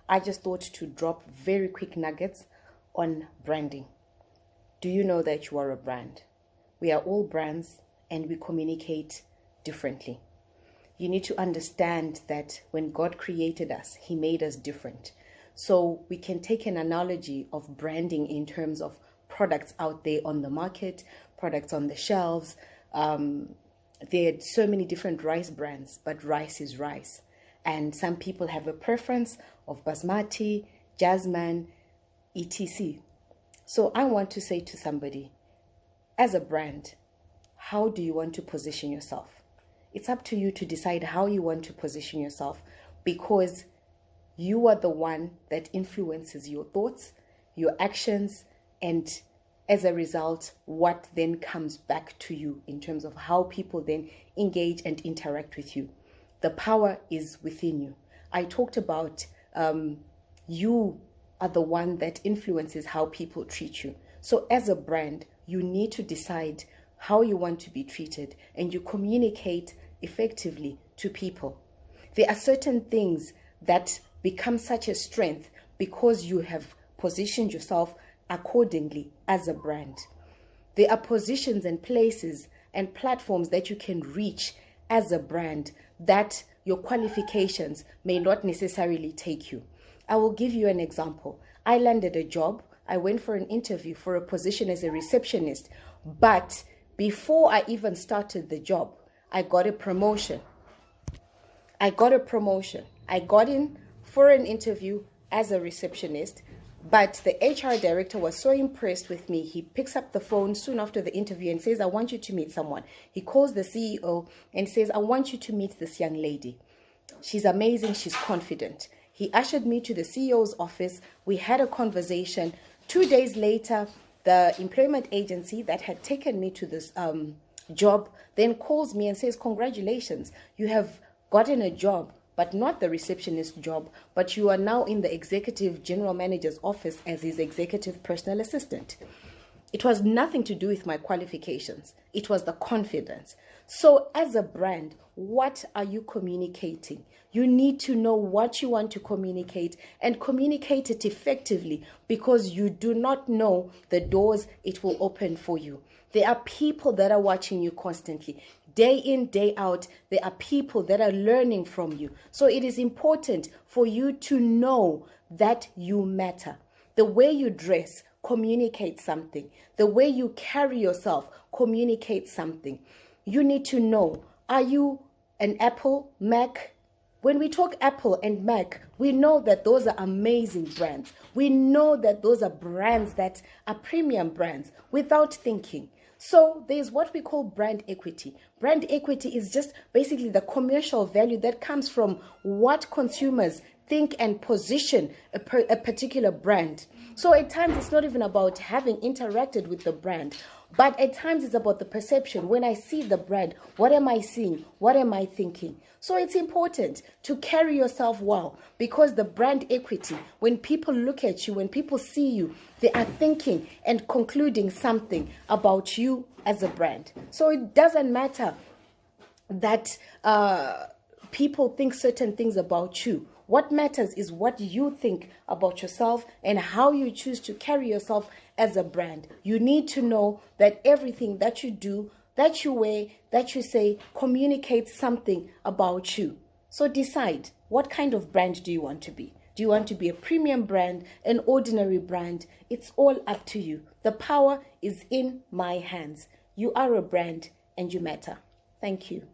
I just thought to drop very quick nuggets on branding. Do you know that you are a brand? We are all brands and we communicate differently. You need to understand that when God created us, He made us different. So we can take an analogy of branding in terms of products out there on the market, products on the shelves. There are so many different rice brands, but rice is rice. And some people have a preference of basmati, jasmine, etc. So I want to say to somebody, as a brand, how do you want to position yourself? It's up to you to decide how you want to position yourself, because you are the one that influences your thoughts, your actions, and as a result, what then comes back to you in terms of how people then engage and interact with you. The power is within you. I talked about you are the one that influences how people treat you. So as a brand, you need to decide how you want to be treated, and you communicate effectively to people. There are certain things that become such a strength because you have positioned yourself accordingly as a brand. There are positions and places and platforms that you can reach as a brand that your qualifications may not necessarily take you. I will give you an example. I landed a job. I went for an interview for a position as a receptionist, but before I even started the job, I got a promotion. I got in for an interview as a receptionist, but the HR director was so impressed with me. He picks up the phone soon after the interview and says, I want you to meet someone. He calls the CEO and says, I want you to meet this young lady. She's amazing. She's confident. He ushered me to the CEO's office. We had a conversation. 2 days later, the employment agency that had taken me to this job then calls me and says, congratulations, you have gotten a job, but not the receptionist job, but you are now in the executive general manager's office as his executive personal assistant. It was nothing to do with my qualifications. It was the confidence. So as a brand, what are you communicating? You need to know what you want to communicate and communicate it effectively, because you do not know the doors it will open for you. There are people that are watching you constantly. Day in, day out, there are people that are learning from you. So it is important for you to know that you matter. The way you dress communicates something. The way you carry yourself communicates something. You need to know, are you an Apple, Mac? When we talk Apple and Mac, we know that those are amazing brands. We know that those are brands that are premium brands without thinking. So there's what we call brand equity. Brand equity is just basically the commercial value that comes from what consumers think and position a particular brand. So at times it's not even about having interacted with the brand, but at times it's about the perception. When I see the brand, what am I seeing? What am I thinking? So it's important to carry yourself well, because the brand equity, when people look at you, when people see you, they are thinking and concluding something about you as a brand. So it doesn't matter that people think certain things about you. What matters is what you think about yourself and how you choose to carry yourself as a brand. You need to know that everything that you do, that you wear, that you say communicates something about you. So decide, what kind of brand do you want to be? Do you want to be a premium brand, an ordinary brand? It's all up to you. The power is in my hands. You are a brand and you matter. Thank you.